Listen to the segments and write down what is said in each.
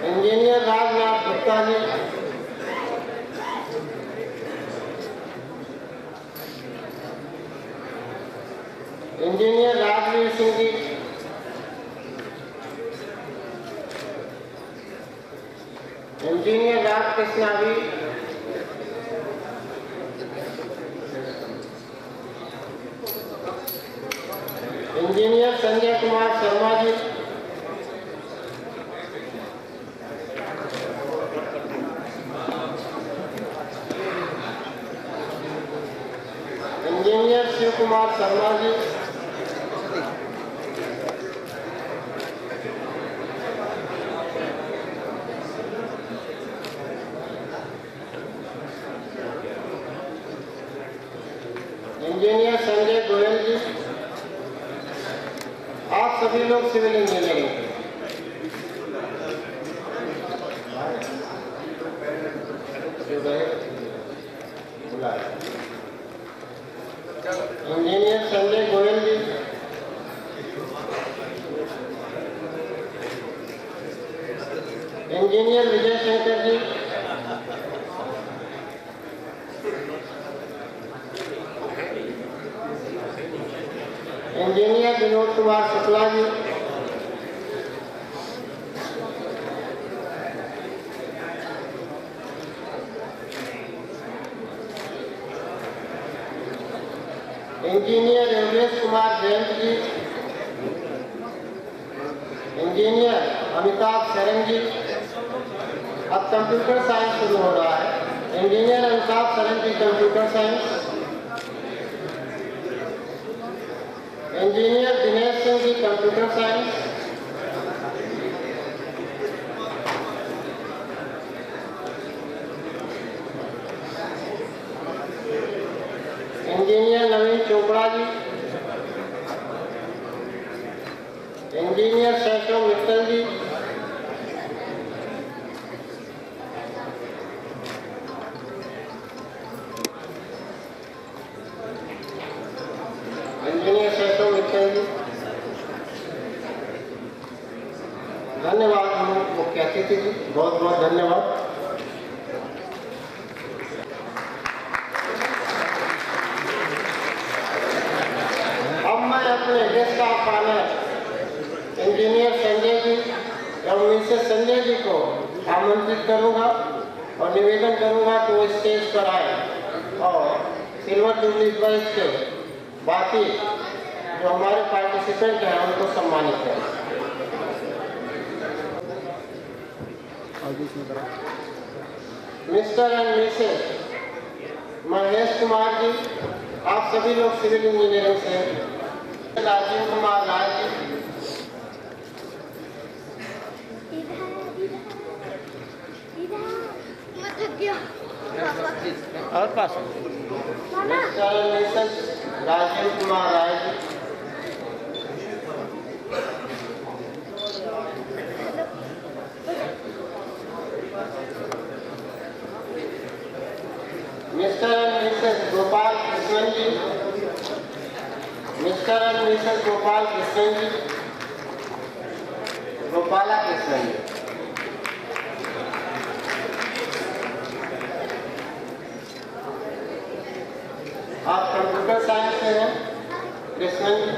Engineer Rajnath Gupta ji, engineer Rajveer Singh ji, engineer Rajkrishna ji, engineer Sanjay Kumar Sharma ji, engineer Shiv Kumar Sharma ji, engineer Sanjay Goyal ji. आप सभी लोग civil engineering engineer Sanjay Goyal ji, engineer Vijay Shankar ji, engineer Vinod Kumar Shukla ji, engineer Yogesh Kumar Jain ji, engineer Amitabh Saran ji. अब computer science शुरू हो रहा है। Engineer Amitabh Saran ji computer science, engineer Dinesh Singh ji computer science, engineer नवीन चोपड़ा जी, इंजीनियर शैशव मित्तल जी, इंजीनियर शैशव मित्तल जी। धन्यवाद हम मुख्य अतिथि जी, बहुत बहुत धन्यवाद। अब मैं अपने guest of honour engineer Sanjay ji एवं मिसेस संजय जी को आमंत्रित करूंगा और निवेदन करूंगा कि वो स्टेज पर आए और सिल्वर जुबली प्राइज के बाकी जो हमारे पार्टिसिपेंट हैं उनको सम्मानित करें। Mr and Mrs Mahesh Kumar ji, आप सभी लोग सिविल इंजीनियरिंग से। राजीव कुमार राय जी, और पास Mr and Mrs Rajeev Kumar Rai ji, mister and Mrs Gopal Krishnan ji, mister and Mrs Gopal Krishnan ji, Gopala Krishnan ji. आप कंप्यूटर साइंस से हैं कृष्णन जी।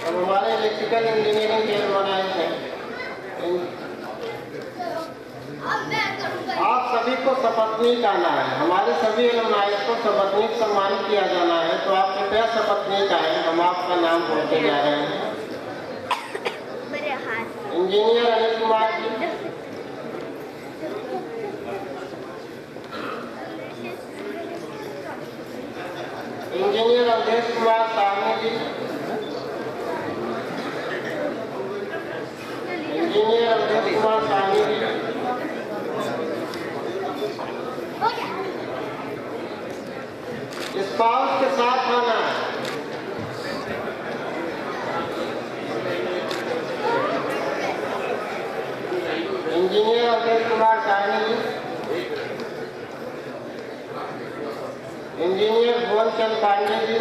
अब हमारे इलेक्ट्रिकल इंजीनियरिंग के एलुमनाइज हैं। आप सभी को सपत्नीक आना है। हमारे सभी एलुमनाइज को सपत्नीक सम्मानित किया जाना है, तो आप कृपया सपत्नीक आए। हम आपका नाम बोलते जा रहे हैं। Engineer Anil Kumar ji, engineer Awadhesh Kumar Sahni ji, engineer Awadhesh Kumar Sahni ji, spouse के साथ आना है। भुवन चंद पांडे जी,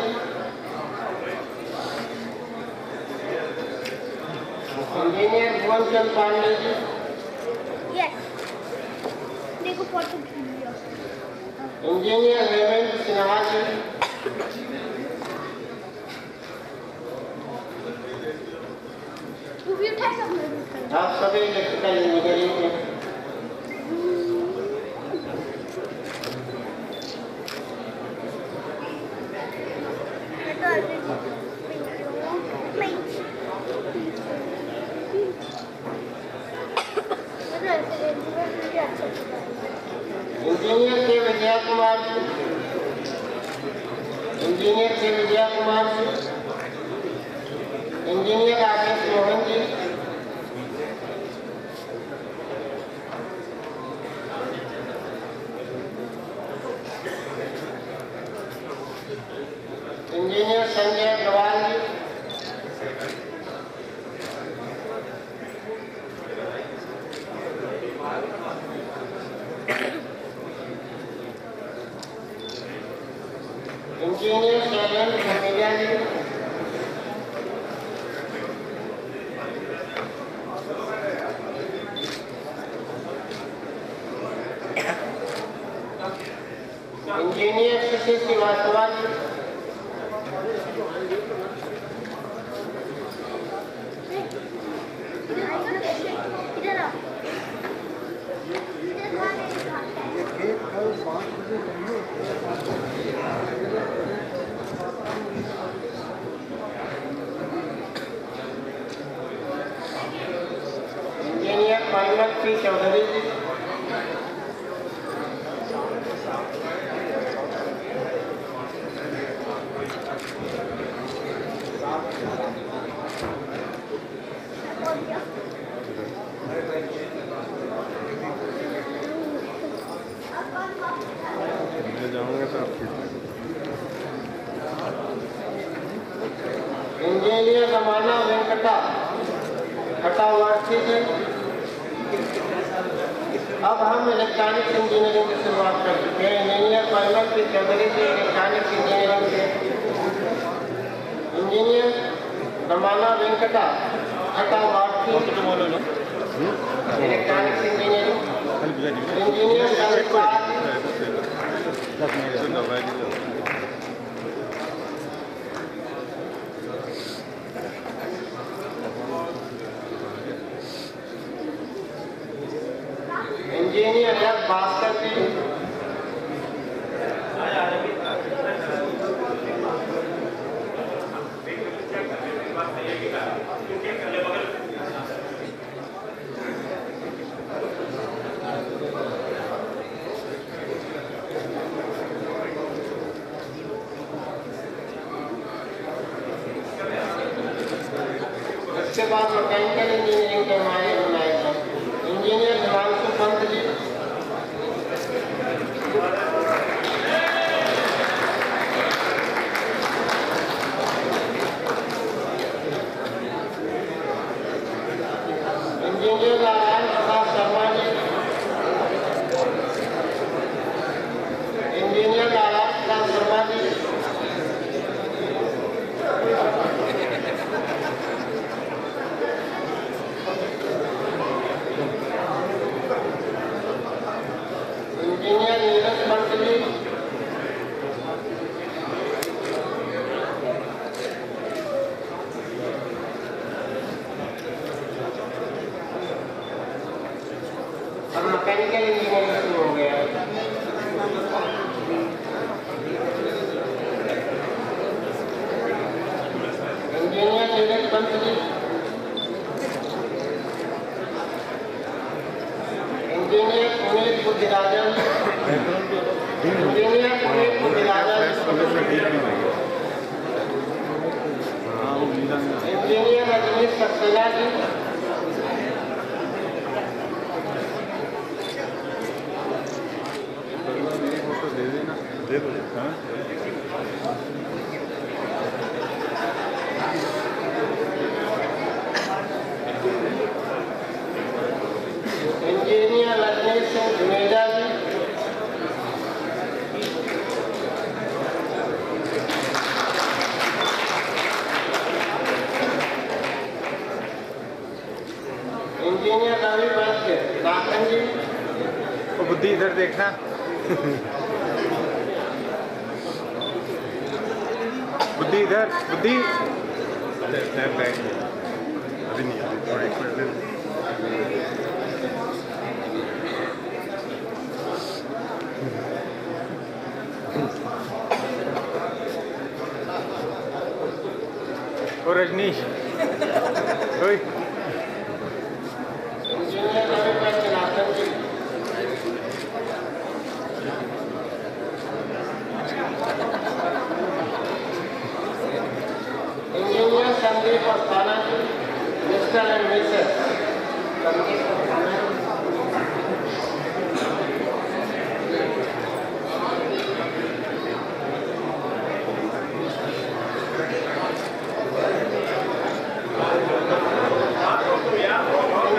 इंजीनियर भुवन चंद पांडे जी, देखो फोटो इंजीनियर हेमंत सिन्हा जी, आप सभी इलेक्ट्रिकल इंजीनियरिंग के engineer K Vijay Kumar ji, engineer K Vijay Kumar ji, engineer Ashish Mohan ji, engineer Sanjay Agarwal ji, engineer Shailendra Khamija ji, engineer Shashi Srivastava ji, engineer Parimal P Chaudhary ji, engineer Ramana Venkata Khatavarti ji. अब हम इलेक्ट्रॉनिक्स इंजीनियरिंग की शुरुआत कर चुके हैं। Engineer Parimal P Chaudhary ji electronics engineering के, engineer Ramana Venkata Khatavarti electronics engineering, engineer engineer F Bhaskar ji, इसके बाद मैकेनिकल इंजीनियरिंग के हमारे बनाए थे engineer Himanshu Pant ji, engineer Narayan Prasad Sharma ji, engineer Narayan Prasad Sharma ji, engineer Neeraj Pant ji, अब मैकेनिकल इंजीनियरिंग शुरू हो गया। Engineer Neeraj Pant ji, engineer Puneet Buddhirajan, engineer Puneet Buddhirajan, engineer Rajneesh Saxena ji, engineer Rajneesh Singh Juneja ji, engineer Ravi Vaidyanathan जी। वो बुद्धि इधर देखना। बुद्धि इधर, बुद्धि अभी नहीं, अभी थोड़ा एक मिनट। और रजनीश ओए engineer Ravi Vaidyanathan ji. Engineer Sandeep Asthana ji, mister and Mrs Sandeep Asthana ji.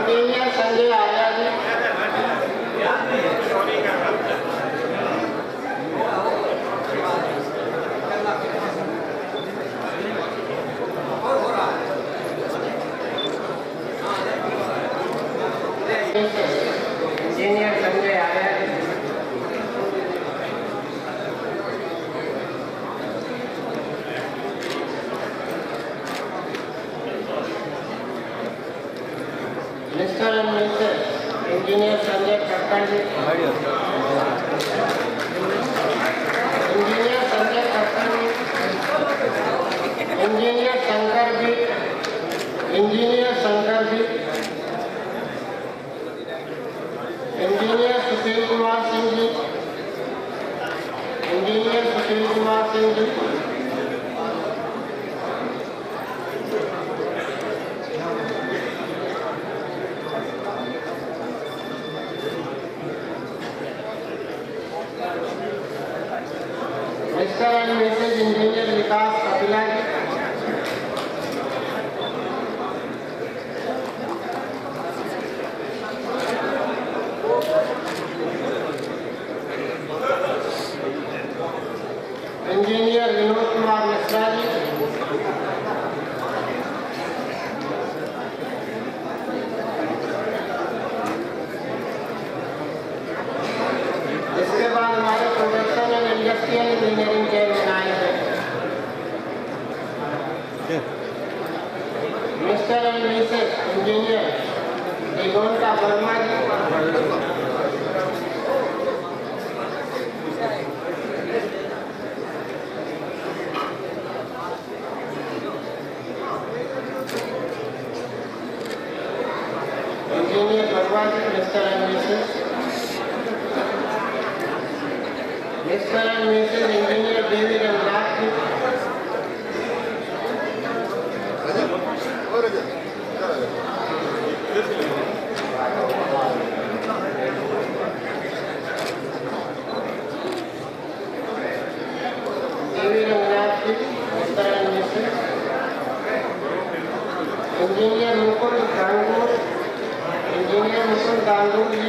Engineer Sanjay Arya ji. Engineer Sanjay Arya ji. Mister and Mrs engineer Sanjay Khattar ji. Engineer Sanjay Khattar ji. Engineer Shankar ji. Engineer Shankar ji. Engineer Sushil Kumar Singh ji. Engineer Sushil Kumar Singh ji. Mister and Mrs engineer Vikas Kapila ji. Engineer Vinod Kumar Mishra ji. इसके बाद हमारे production and industrial engineering chairman आए हैं Mr and Mrs engineer Digonta Verma ji. Engineer Verma ji, mister and Mrs. Mr and Mrs engineer Devi Ranganath ji. Devi Ranganath ji, mister and Mrs. Engineer Mukund Gangur. Engineer Mukund Gangur ji.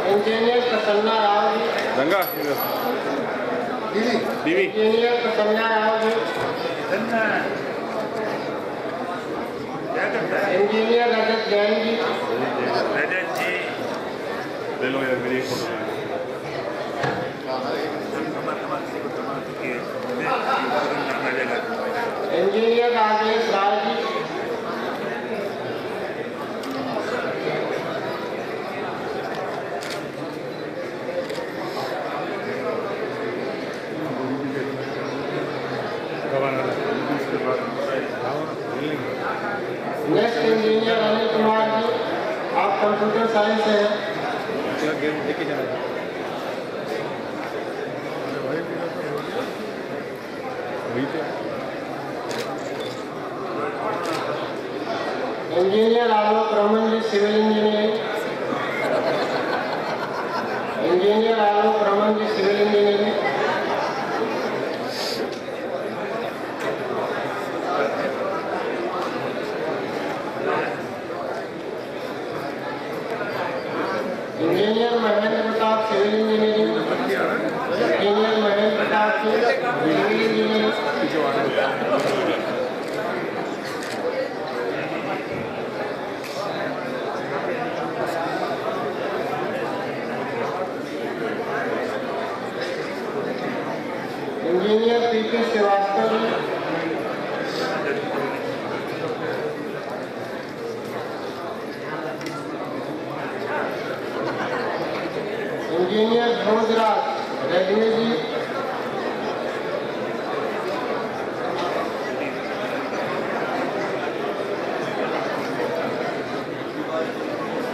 Engineer Prasanna Rao ji. Ranga दीदी engineer Prasanna Rao ji. Engineer Rajat Jain ji. ले लो यार मेरी photo. Engineer Rajesh Rai ji. Next engineer Anil Kumar ji, आप कंप्यूटर साइंस से हैं। Engineer Alok Raman ji, civil engineering. Engineer Alok Raman ji, civil engineering. Civil engineering, engineer PK Srivastava ji, engineer Dhruvraj Rajni ji,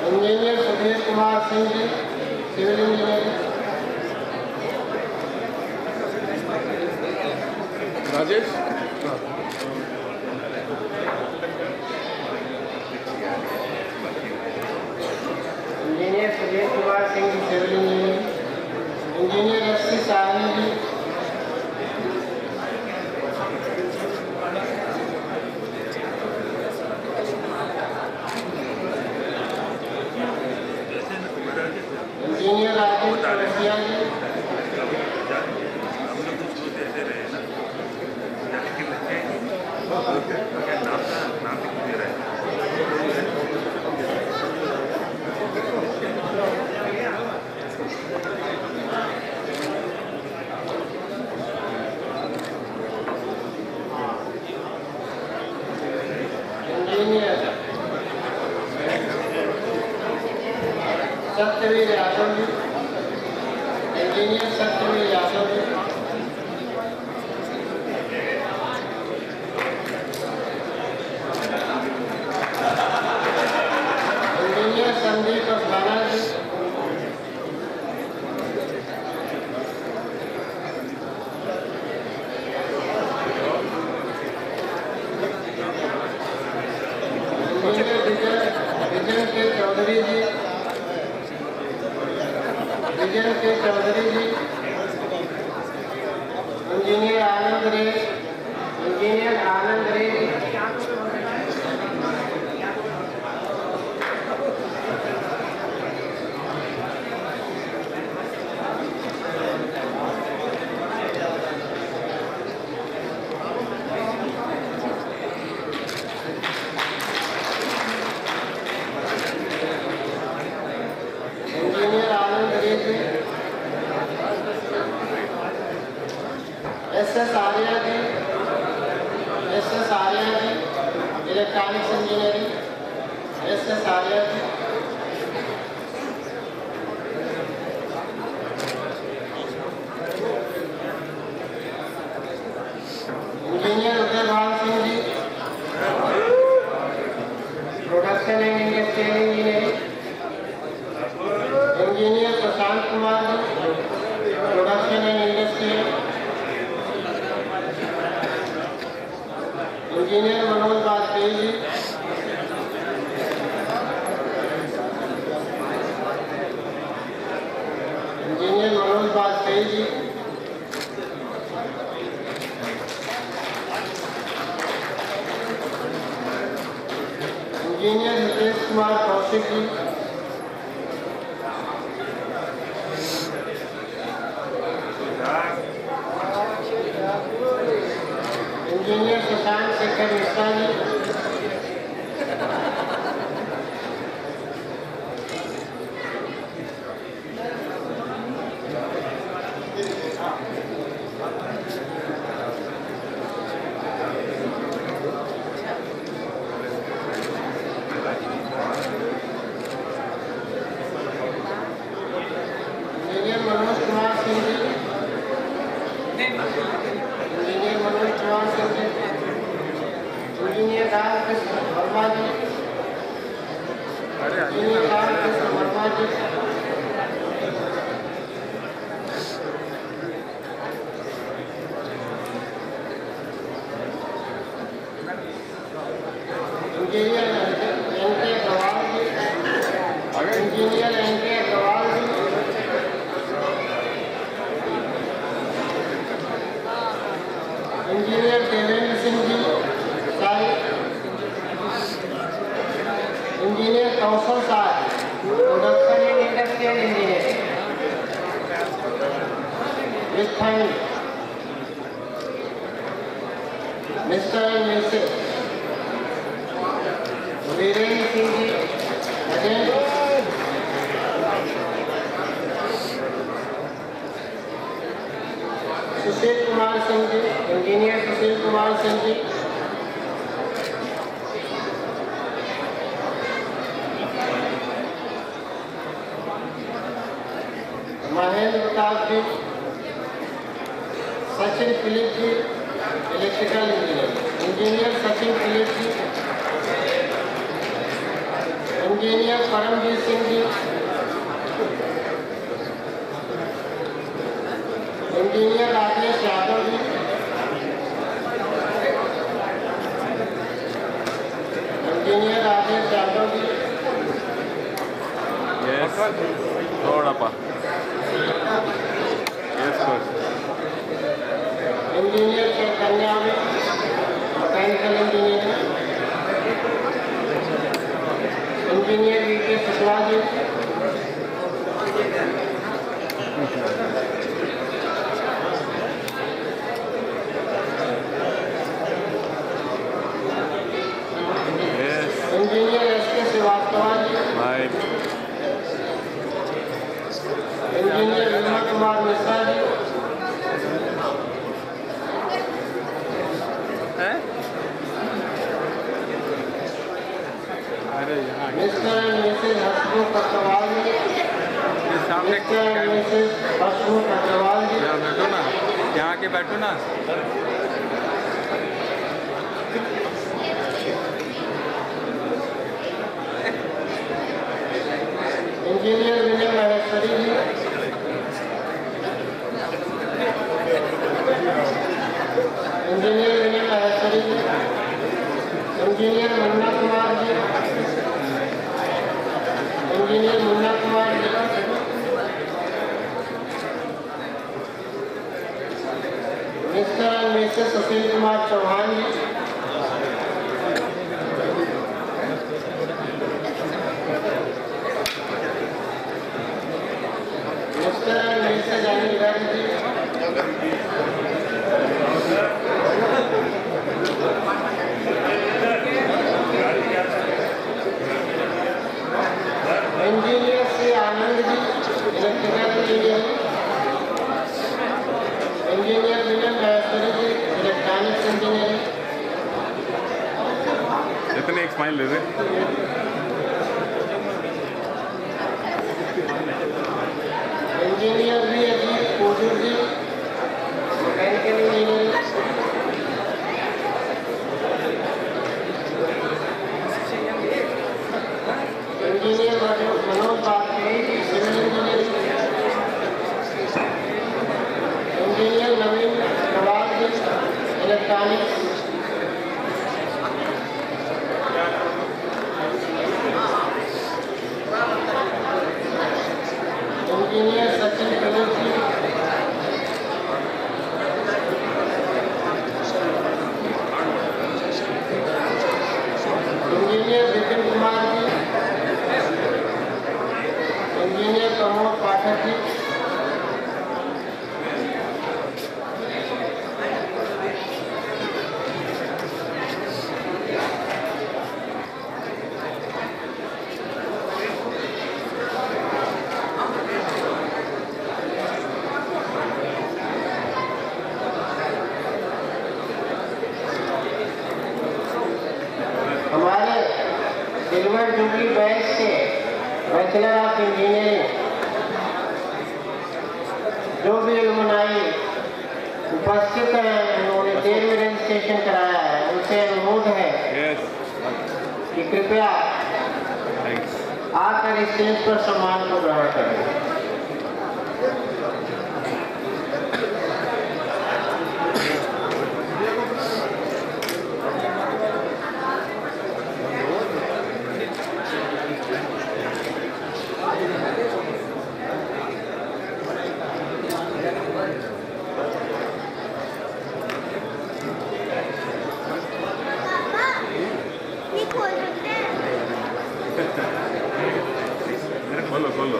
engineer Sudhir Kumar Singh ji, civil engineering, Rajesh engineer Sudhir Kumar Singh ji, civil engineering, engineer SC. Sahni ji, engineer Rajesh Chaurasia ji, engineer Satyaveer Yadav ji, engineer Satyaveer Yadav ji, engineer Sandeep Afgana ji, engineer Vijan K Chaudhary जी, vision K Chaudhary ji, engineer Anand रे, engineer Anand Ray ji, engineer Anand Ray ji, SS. Arya ji, SS. Arya ji, electronics engineering, SS. Arya ji, engineer Udaybhan Singh ji, production and industrial engineering, engineer Prashant Kumar ji, production and industrial, engineer Manoj Vajpayee ji, engineer Manoj Vajpayee ji, engineer Hitesh Kumar Kaushik ji, engineer Shashank Shekhar Mishra ji, engineer Manoj Kumar Singh ji, engineer Manoj Kumar Singh ji, engineer Ramkrishna Verma ji, engineer Ramkrishna Verma ji, engineer NK. Agarwal ji, engineer NK. Agarwal ji, engineer Devendra Singh ji Sahib, engineer Kaushal Sahab, production and industrial engineering, with fine, Mr. and Mrs. Virendra Singh ji, again. Sushil Kumar Singh ji, engineer Sushil Kumar Singh ji, Mahendra Pratap ji, Sachin Philip ji, electrical engineer Sachin Philip ji, engineer Paramjit Singh ji, engineer Rajesh Yadav ji, engineer Rajesh Yadav ji, Yes. थोड़ा पा. Yes, sir. Engineer Chaitanya ji, mechanical engineer, engineer VK Shukla ji, Yes. Engineer SK. Srivastava ji, Bye. Engineer Vimal Kumar Mishra ji, हैं? अरे यहाँ Mr and Mrs Harshmukh Agarwal ji, ये सामने Mr and Mrs Harshmukh Agarwal ji, यहाँ बैठो ना, यहाँ के बैठो ना. Engineer Vinay Maheshwari ji, engineer Vinay Maheshwari ji, engineer Munna Kumar ji, engineer Munna Kumar ji, mister and Mrs Sushil Kumar Chauhan ji, mister and Mrs Anil Garg ji, engineer Shri Anand ji, electrical engineer, engineer Vinay Maheshwari ji, electronics engineering, इतने एक स्माइल ले रहे. इंजीनियर भी Ajit Kojur ji, mechanical engineering, engineer Manoj Bajpayee ji, civil engineering, engineer Naveen Nawaz ji, electronics, engineer Sachin Philip ji, engineer Vipin Kumar ji, engineer Pramod Pathak ji, हमारे सिल्वर जुबली बैच के bachelor of engineering जो भी alumni उपस्थित हैं, उन्होंने देर में रजिस्ट्रेशन कराया है, उनसे अनुरोध है Yes. कि कृपया Thanks. आकर स्टेज पर सम्मान को ग्रहण करें। खोलो खोलो.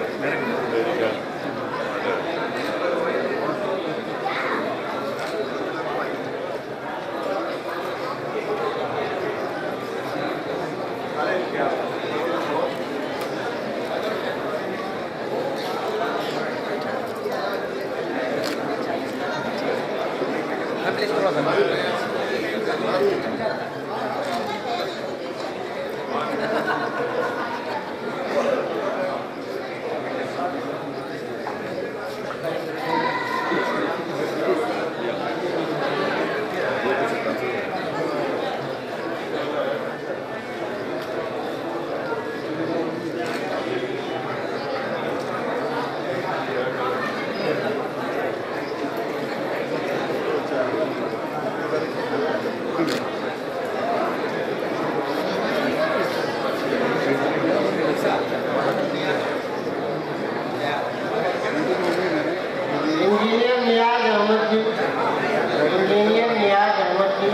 Engineer Niyaz Ahmed ji, engineer Niyaz Ahmed ji,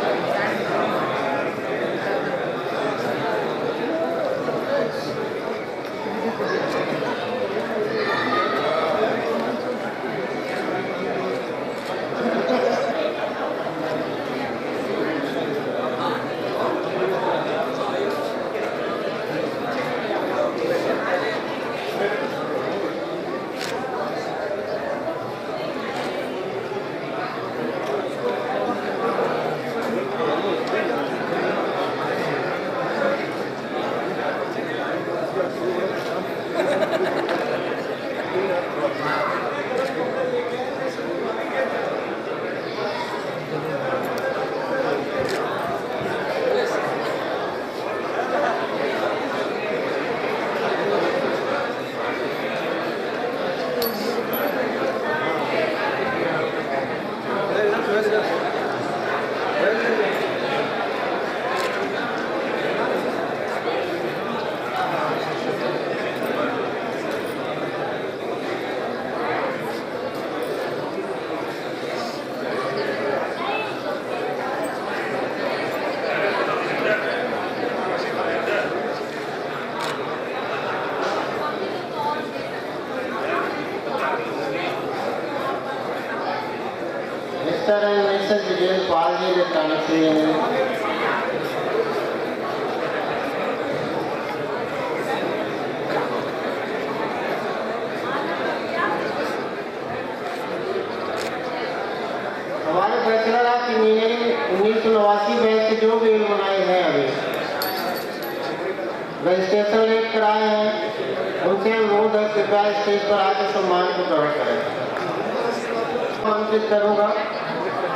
mister and missus Vijay Pal ji electronics हमारे बैचलर ऑफ इंजीनियरिंग 1989 बैच के जो भी बनाए हैं अभी रजिस्ट्रेशन लेट कराए हैं, उनसे अनुरोध है कृपया स्टेज पर आकर सम्मान को ग्रहण करें। आमंत्रित करूंगा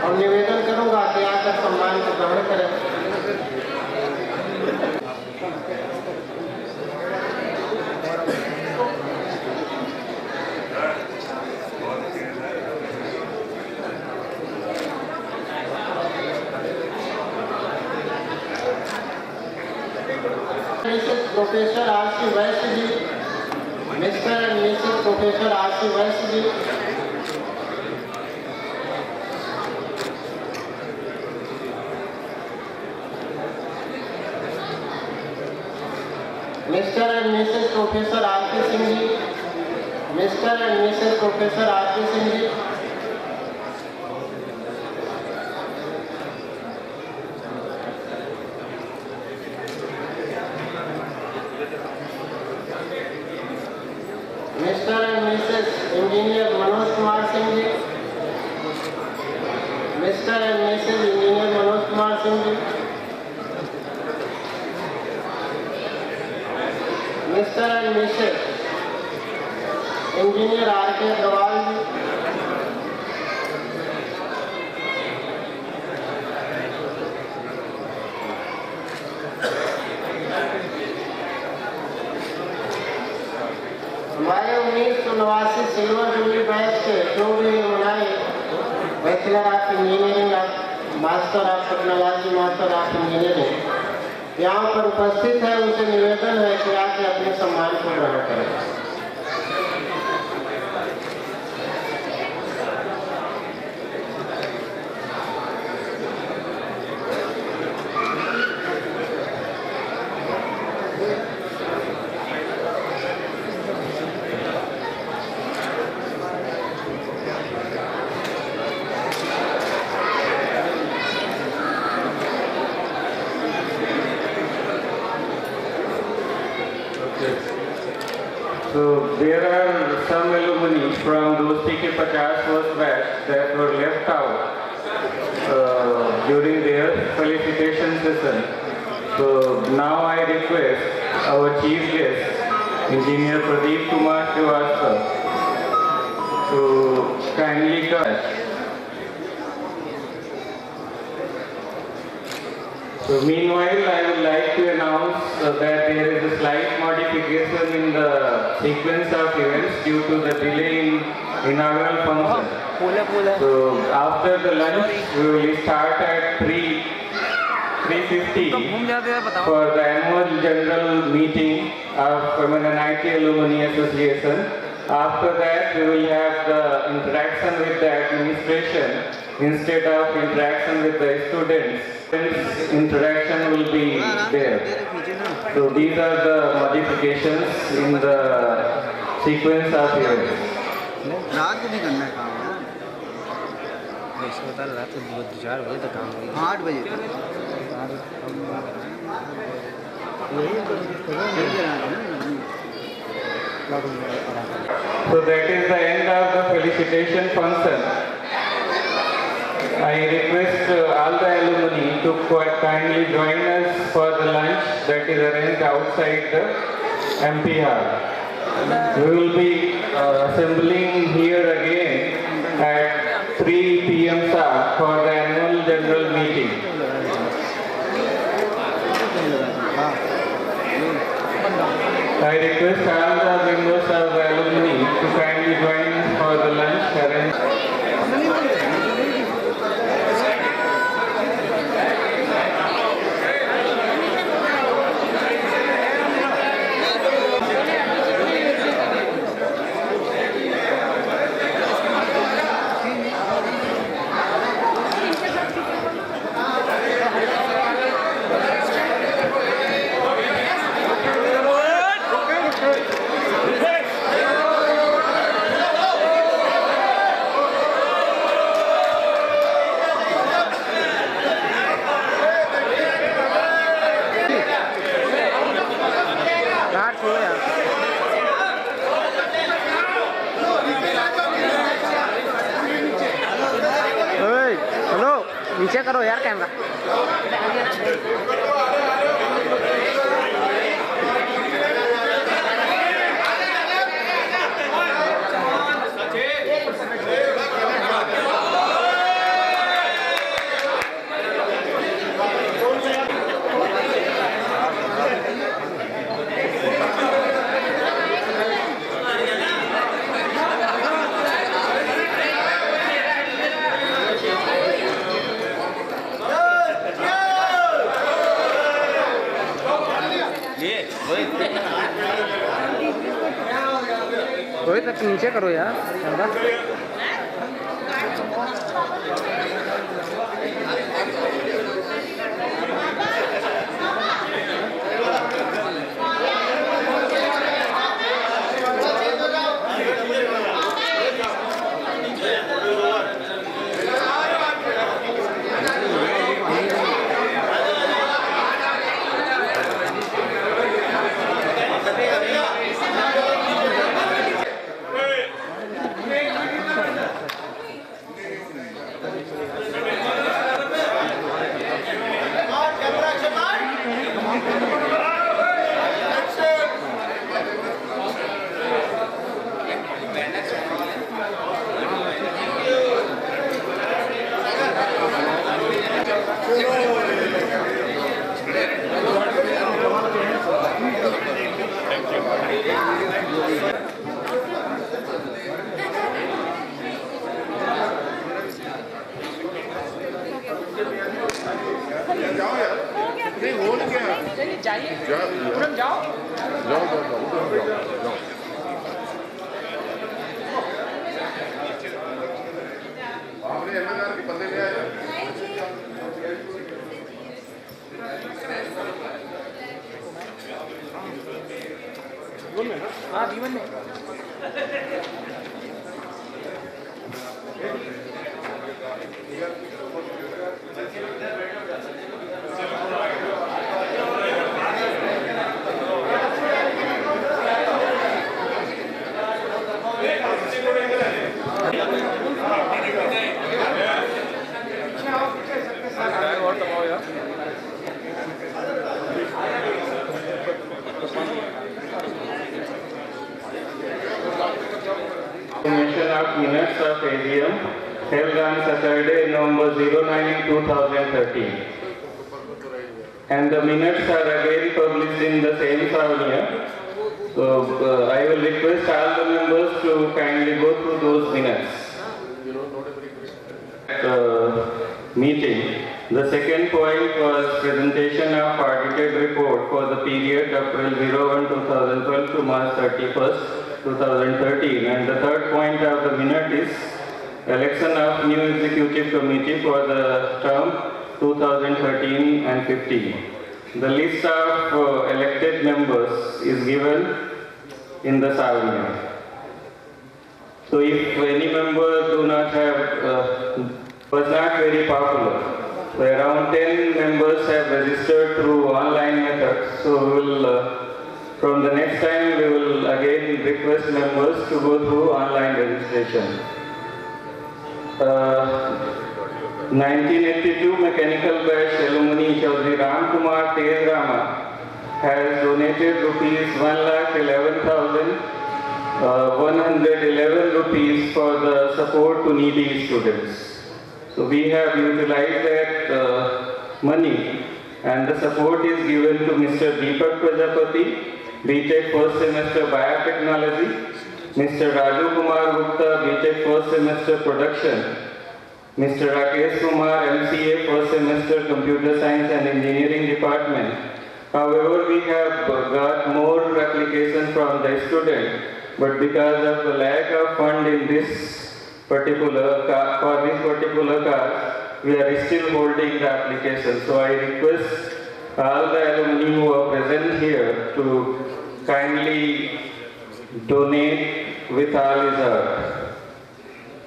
और निवेदन करूंगा कि आकर सम्मान को ग्रहण करें। Professor RC. Vaish ji, mister and Mrs professor RC. Vaish ji, mister and Mrs professor RK. Singh ji, mister and Mrs professor RK. Singh ji, mister and Mrs engineer Manoj Kumar Singh ji, mister and Mrs engineer Manoj Kumar Singh ji, mister and Mrs engineer RK. Agarwal ji, हमारे 1989 सिल्वर जुबली बैच के जो भी मनाए bachelor of engineering, master of technology, master of engineering यहाँ पर उपस्थित है, उनसे निवेदन है कि आके अपने सम्मान को ग्रहण करें। So there are some alumni from those TK50 first batch that were left out. during their felicitation session. So now I request our chief guest, Engineer Pradeep Kumar Srivastava, to kindly come. So meanwhile, I would like to announce that there is a slight modification in the sequence of events due to the delay in inaugural function. So after the lunch, we will start at 3:50 for the annual general meeting of NIT Alumni Association. After that, we will have the interaction with the administration instead of interaction with the students. Interaction will be there. So these are the modifications in the sequence of events. रात को भी करना है काम है इसको बता रात को 4 बजे तक काम होगा 8 बजे So that is the end of the felicitation function. I request all the alumni to kindly join us for the lunch that is arranged outside the MP hall. We will be assembling here again at 3 p.m. for the annual general meeting. I request all the members of the alumni to kindly join us for the lunch arranged. नीचे करो यार camera Rohit तक नीचे करो यार camera हाँ जीवन में of minutes of AGM held on Saturday, November 09, 2013. And the minutes are again published in the same Savanaya. So I will request all the members to kindly go through those minutes. Meeting. The second point was presentation of audited report for the period April 01, 2012 to March 31st, 2013. And the third point of the minute is election of new executive committee for the term 2013 and 15. The list of elected members is given in the Savanaya. So if any member do not have, was not very popular, so around 10 members have registered through online method. So we will, from the next time, we will again request members to go through online registration. 1982 Mechanical Batch alumni Chaudhary Ram Kumar Tej Rama has donated rupees 1,11,111 rupees for the support to needy students. So we have utilized that money, and the support is given to Mr. Deepak Prajapati, BTech first semester Biotechnology, Mr. Raju Kumar Gupta, BTech first semester Production, Mr. Rakesh Kumar, MCA first semester Computer Science and Engineering Department. However, we have got more applications from the student, but because of the lack of fund in this particular class, we are still holding the application. So I request all the alumni who are present here to kindly donate with all his heart.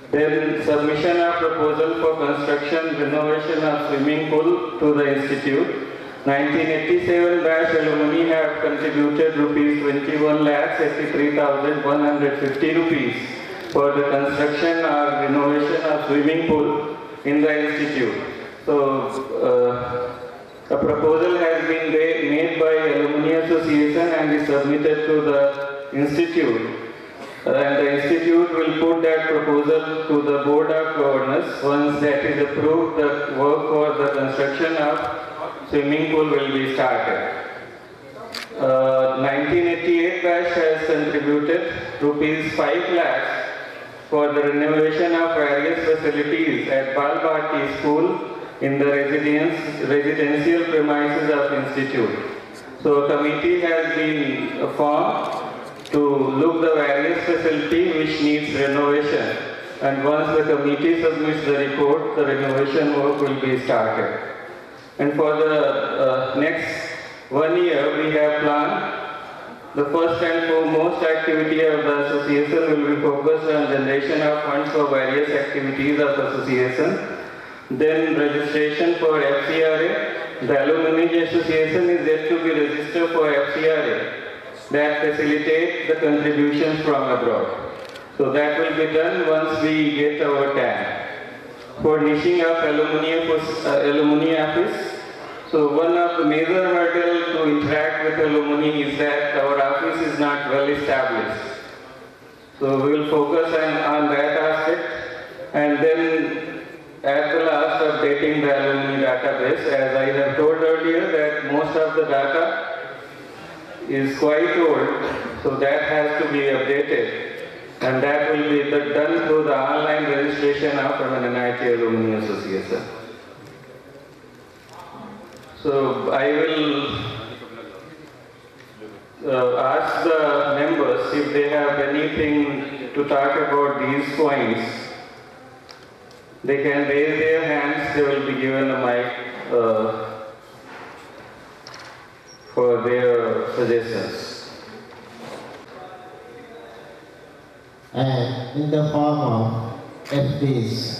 Then submission of proposal for construction renovation of swimming pool to the institute. 1987 batch alumni have contributed rupees 21,83,150 rupees for the construction or renovation of swimming pool in the institute. So a proposal has been made by Alumni Association and is submitted to the institute. And the institute will put that proposal to the Board of Governors. Once that is approved, the work for the construction of swimming pool will be started. 1988 batch has contributed rupees 5 lakhs for the renovation of various facilities at Balbhati School in the residential premises of institute. So a committee has been formed to look the various facility which needs renovation, and once the committee submits the report, the renovation work will be started. And for the next 1 year, we have planned the first and foremost activity of the association will be focused on generation of funds for various activities of association. Then registration for FCRA. The Alumni Association is yet to be registered for FCRA that facilitate the contributions from abroad. So that will be done once we get our TAN. Furnishing of alumni office. So one of the major hurdles to interact with alumni is that our office is not well established. So we will focus on that aspect, and then at the last updating the alumni database. As I have told earlier that most of the data is quite old, so that has to be updated, and that will be done through the online registration of MNNIT Alumni Association. So I will ask the members if they have anything to talk about these points. They can raise their hands, they will be given a mic for their suggestions. And in the form of FDs.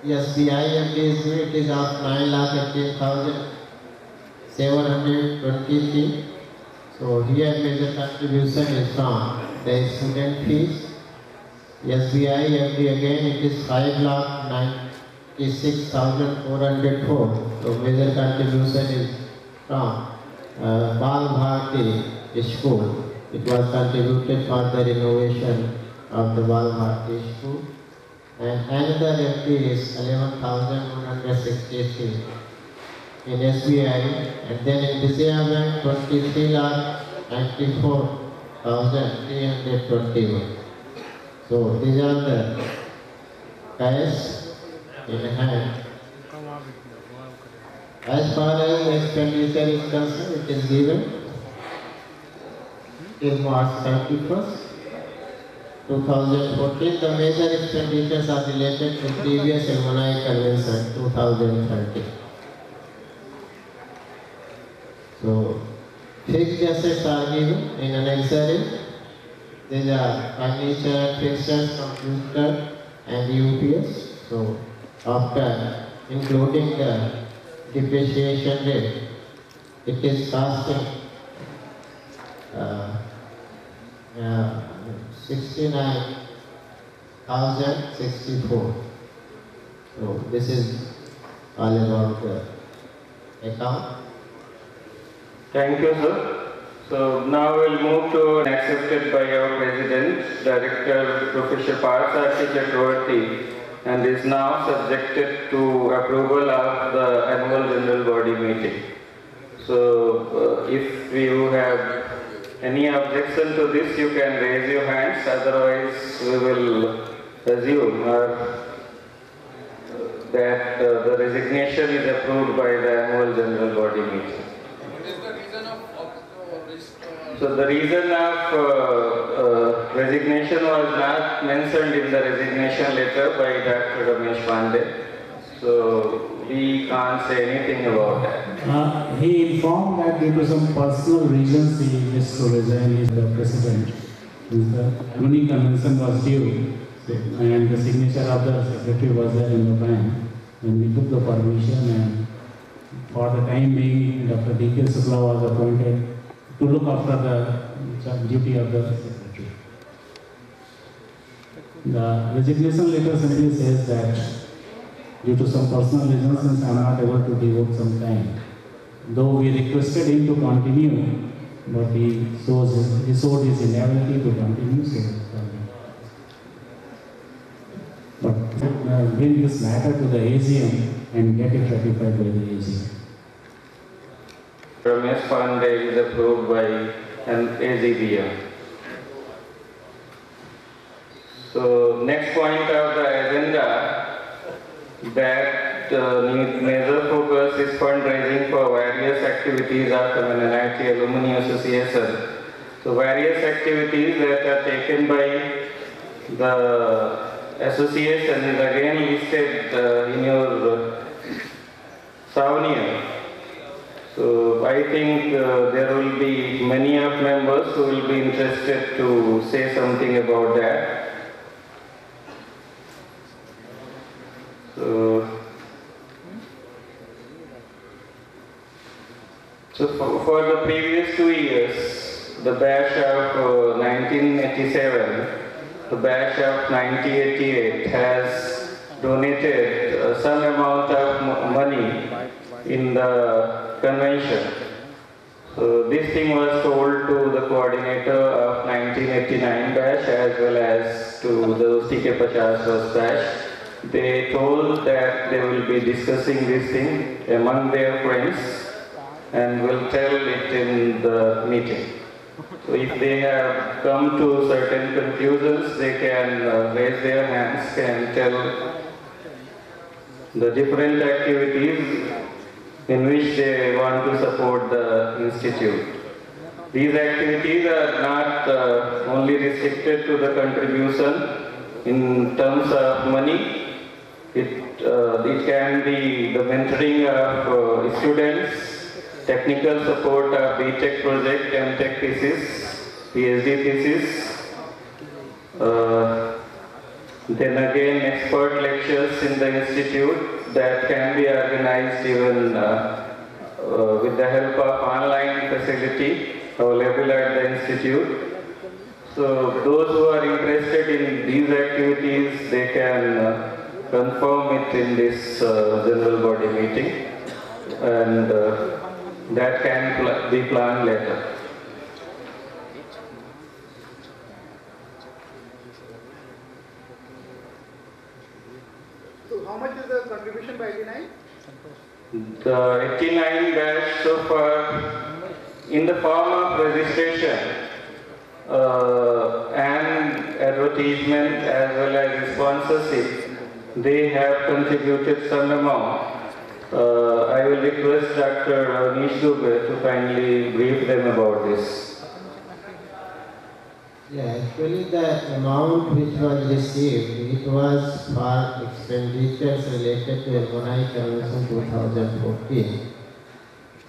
SBI FDs it is of 9,18,723. So here major contribution is from the student fees. SBI FD again it is 5,96,404. So major contribution is from Balbhati School. It was contributed for the renovation of the Walmart issue. And another FD is 11,163 in SBI, and then in Vijaya Bank 23,94,321. So these are the cash in hand. As far as expenditure is concerned, it is given till March 31st, 2014. The major expenditures are related to previous Ilmenai Convention 2013. So fixed assets are given in annexary. These are furniture, fixtures, computer, and UPS. So after including the depreciation rate, it is costing 69,064. So this is all about the account. Thank you, sir. So now we'll move to accepted by our President, Director Professor Parthasarathy Chakravarty, and is now subjected to approval of the annual general body meeting. So if you have any objection to this, you can raise your hands, otherwise we will assume that the resignation is approved by the annual general body meeting. So the reason of resignation was not mentioned in the resignation letter by Dr. Ramesh Pandey. So we can't say anything about that. He informed that due to some personal reasons he wished to resign as the president. The Alumni Convention was due, and the signature of the secretary was there in the bank. And we took the permission, and for the time being, Dr. D.K. Shukla was appointed to look after the duty of the secretary. The resignation letter simply says that due to some personal reasons, I am not able to devote some time. Though we requested him to continue, but he showed his inability to continue. So, but bring this matter to the AGM and get it ratified by the AGM. Ramesh Pandey is approved by an AGBM. So next point of the agenda, that major focus is fundraising for various activities of the NIT Alumni Association. So various activities that are taken by the association is again listed in your souvenir. So I think there will be many of members who will be interested to say something about that. So for the previous 2 years, the batch of 1987, the batch of 1988 has donated some amount of money in the convention. So this thing was told to the coordinator of 1989 batch as well as to the TK50 batch. They told that they will be discussing this thing among their friends and will tell it in the meeting. So if they have come to certain conclusions, they can raise their hands and tell the different activities in which they want to support the institute. These activities are not only restricted to the contribution in terms of money. It can be the mentoring of students, technical support of BTech project, MTech thesis, PhD thesis, then again expert lectures in the institute that can be organized even with the help of online facility available at the institute. So those who are interested in these activities, they can confirm it in this general body meeting, and that can be planned later. The 89 batch so far in the form of registration and advertisement as well as sponsorship, they have contributed some amount. I will request Dr. Anish Dubey to kindly brief them about this. Yeah, actually the amount which was received, it was for expenditures related to Alumni Convention 2014.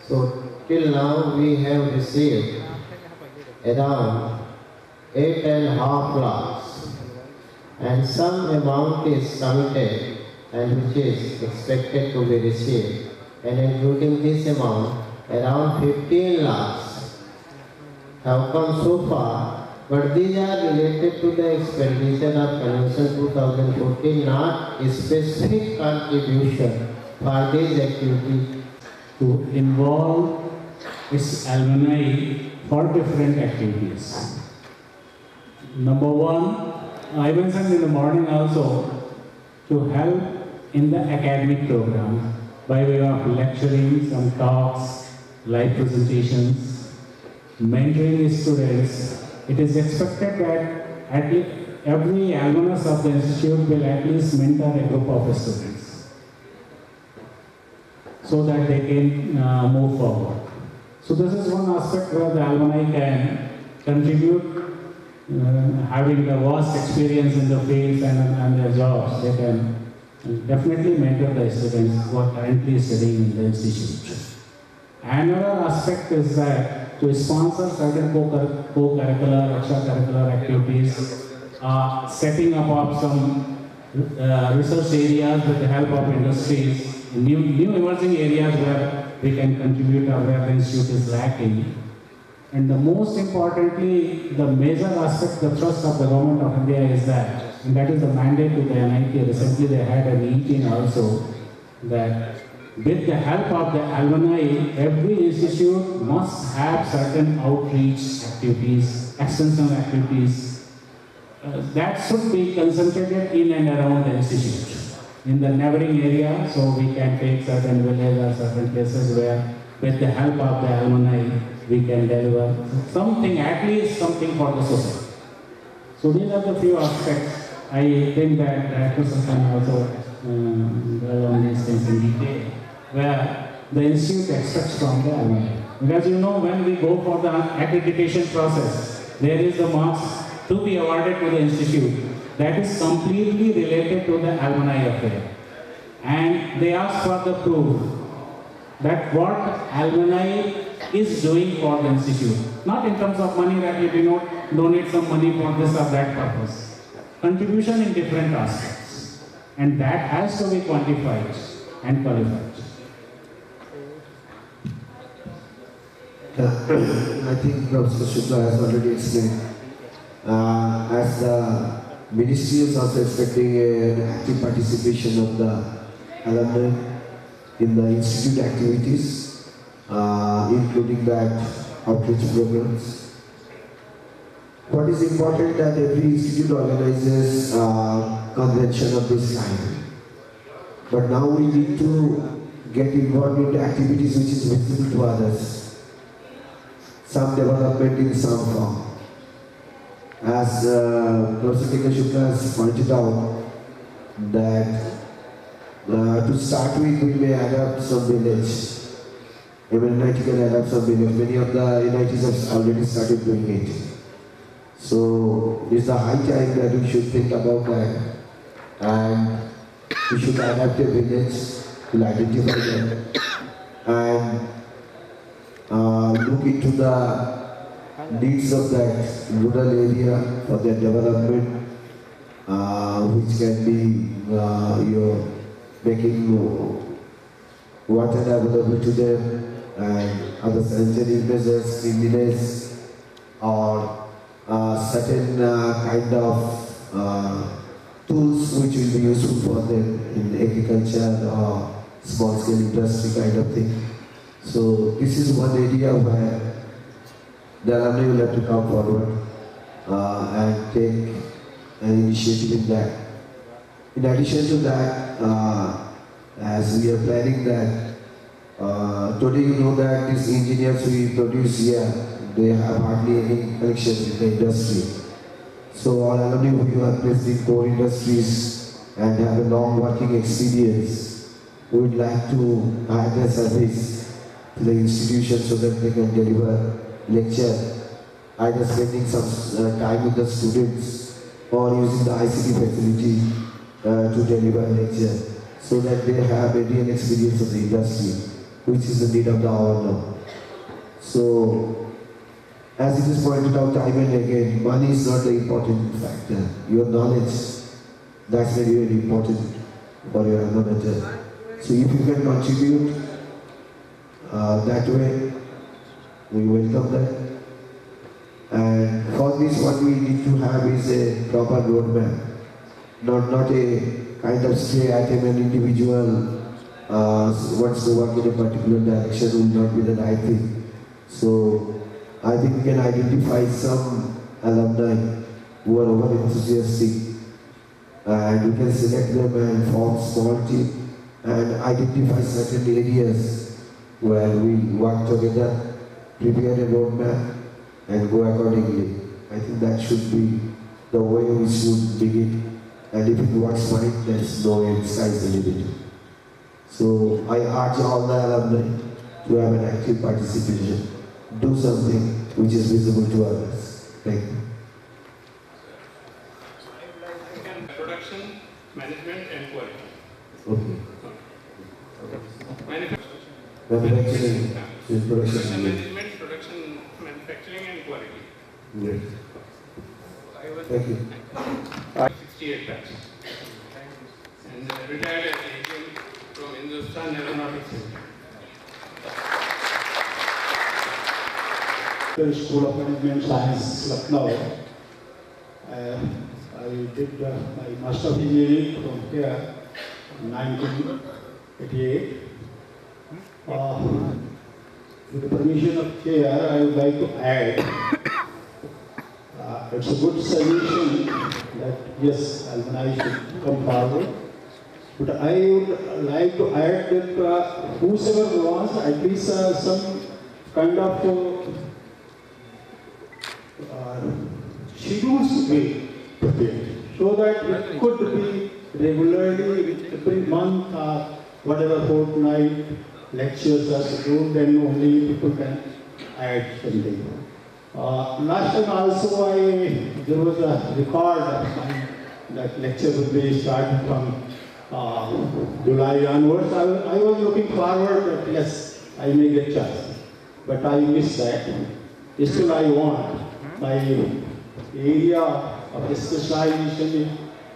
So till now we have received around 8.5 lakhs, and some amount is submitted and which is expected to be received, and including this amount around 15 lakhs have come so far. But these are related to the expenditure of Convention 2014, not a specific contribution for these activities. To involve its alumni for different activities. Number one, I mentioned in the morning also to help in the academic program by way of lecturing, some talks, live presentations, mentoring students. It is expected that every alumnus of the institute will at least mentor a group of students so that they can move forward. So this is one aspect where the alumni can contribute, having a vast experience in the field and their jobs. They can definitely mentor the students who are currently studying in the institute. Another aspect is that to sponsor certain co-curricular, extracurricular activities, setting up of some research areas with the help of industries, new emerging areas where we can contribute or where the institute is lacking. And the most importantly, the major aspect, the thrust of the government of India is that, and that is the mandate to the NIT. Recently they had a meeting also that with the help of the alumni, every institute must have certain outreach activities, extension activities that should be concentrated in and around the institute. In the neighboring area, so we can take certain villages or certain places where with the help of the alumni, we can deliver something, at least something for the society. So these are the few aspects. I think that Director can also dwell on these things in detail, where the institute expects from the alumni. Because you know, when we go for the accreditation process, there is the marks to be awarded to the institute that is completely related to the alumni affair. And they ask for the proof that what alumni is doing for the institute. Not in terms of money that you do not donate some money for this or that purpose. Contribution in different aspects. And that has to be quantified and qualified. I think Professor Shukla has already explained. As the Ministry is also expecting an active participation of the alumni in the institute activities, including that outreach programs. What is important that every institute organizes convention of this kind. But now we need to get involved in the activities which is visible to others. Some development in some form. As Professor Tika Shukla has pointed out, that to start with, we may adapt some village. MNIT can adapt some village. Many of the NITs have already started doing it. So it's the high time that we should think about that, and we should adapt a village to identify them and look into the needs of that rural area for their development, which can be making water available to them and other sanitary measures, cleanliness, or certain kind of tools which will be useful for them in agriculture or small scale industry kind of thing. So this is one area where the alumni will have to come forward and take an initiative in that. In addition to that, as we are planning that. Today you know that these engineers we produce here, they have hardly any connections with the industry. So all alumni who have placed in core industries and have a long working experience, we would like to add their service to the institution so that they can deliver lecture, either spending some time with the students or using the ICT facility to deliver lecture, so that they have a real experience of the industry, which is the need of the hour now. So, as it is pointed out time and again, money is not the important factor. Your knowledge, that's very, very important for your alma mater. So if you can contribute that way, we welcome that. And for this, what we need to have is a proper roadmap, not a kind of stray at an individual wants to work in a particular direction will not be the right thing. So I think we can identify some alumni who are over enthusiastic, and we can select them and form small team and identify certain areas where we work together, prepare a roadmap and go accordingly. I think that should be the way we should begin. And if it works fine, there is no end, sky's the limit. So I urge all the alumni to have an active participation. Do something which is visible to others. Thank you. Production, management and quality. Okay. Manufacturing, Manufacturing, production. management, production, manufacturing and quality. Great. I was Thank you. 68 batch. And retired as AGM from Hindustan Aeronautics Limited. The School of Management Science, Lucknow. I did my Master of Engineering from here in 1988. With the permission of Chair, I would like to add, it's a good suggestion that yes, alumni should come forward. But I would like to add that whosoever wants at least some kind of schedules to be prepared, so that it could be regularly every month or whatever fortnight lectures are scheduled, then only people can add something. Last time also there was a record of mine that lecture would be starting from July onwards. I was looking forward that yes, I may get chance, but I missed that. Still I want my area of specialization is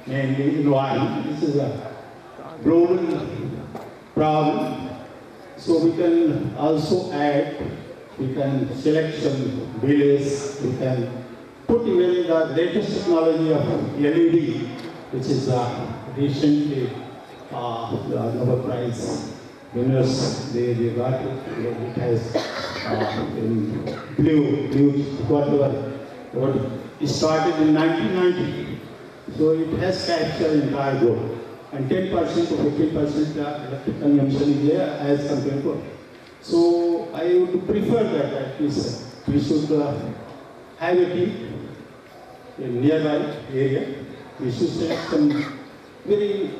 mainly environment. This is a global problem. So we can also add, we can select some relays, we can put even the latest technology of LED, which is recently the Nobel Prize winners, they got it. It has in blue, whatever. It started in 1990, so it has captured entire globe. And 10% to 15% electric consumption is there as compared to. So I would prefer that at least we should have a team in nearby area. We should select some very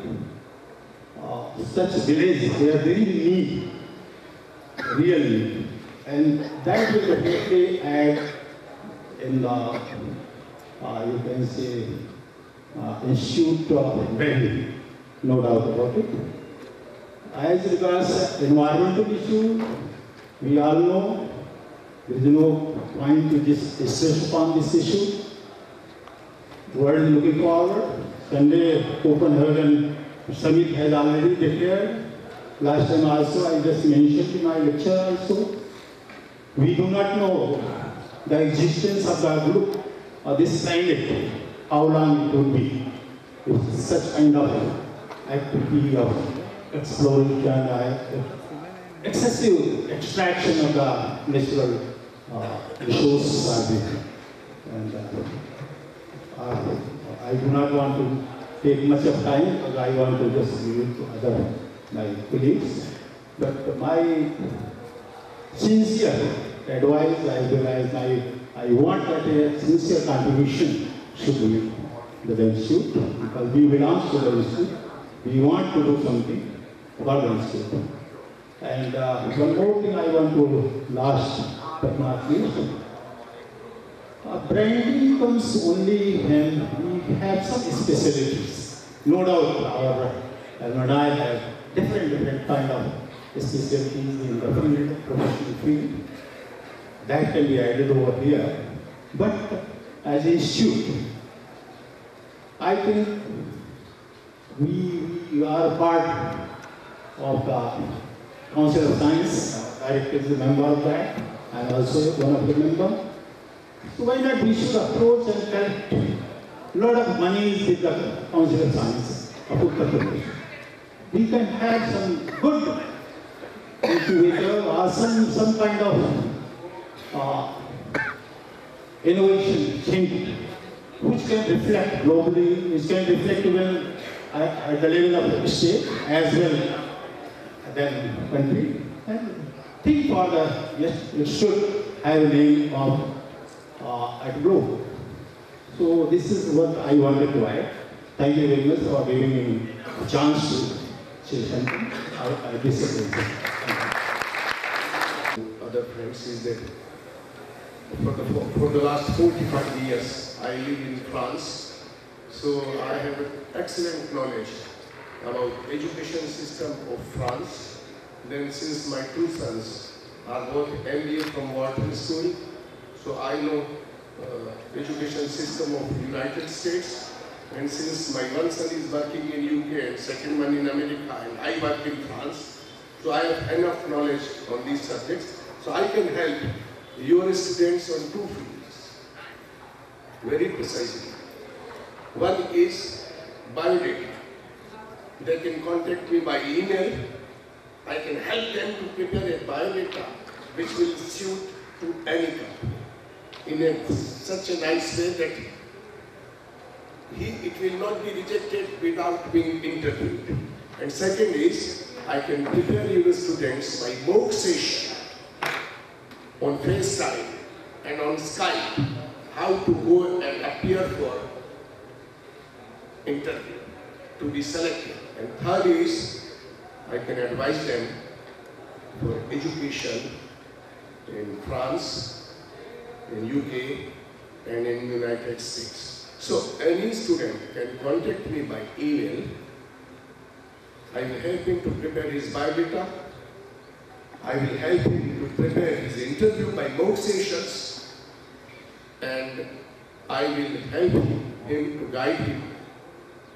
such villages where there is need, real need, and that will definitely add in the you can say institute of value. No doubt about it. As regards environmental issue, we all know there is no point to just stress upon this issue. The world is looking forward. Sunday Copenhagen Summit has already declared. Last time also I just mentioned in my lecture also. We do not know the existence of the group or this planet, how long it would be. If such kind of activity of exploration, excessive extraction of the natural resources are there. And I do not want to take much of time, because I want to just give it to other my colleagues. But my sincere advice, I want that a sincere contribution should be the institute, because we belong to the institute. We want to do something for the institute. And one more thing I want to last but not least. Branding comes only when we have some specialties. No doubt our alumni have different kind of specialties in the field, professional field. That can be added over here. But as an institute, I think we are part of the Council of Science. Director is a member of that. I am also one of the members. So why not we should approach and collect a lot of money with the Council of Science of Uttar Pradesh. We can have some good incubator or some kind of innovation thinking which can reflect globally, which can reflect even at the level of the state as well then country. And think for the, yes, it should have a name of at globe. So this is what I wanted to add. Thank you very much for giving me a chance to say something. I disagree. Other friends is that for the last 45 years I live in France, so I have an excellent knowledge about education system of France. Then since my two sons are both MBA from Wharton School, so I know education system of United States, and since my one son is working in UK and second one in America and I work in France, so I have enough knowledge on these subjects, so I can help your students on two fields, very precisely. One is biodata. They can contact me by email. I can help them to prepare a biodata which will suit to any company in such a nice way that it will not be rejected without being interviewed. And second is, I can prepare your students by mock session on FaceTime and on Skype how to go and appear for interview to be selected. And third is, I can advise them for education in France, in UK, and in United States. So any student can contact me by email. I will help him to prepare his biodata. I will help him to prepare his interview by mock sessions, and I will help him to guide him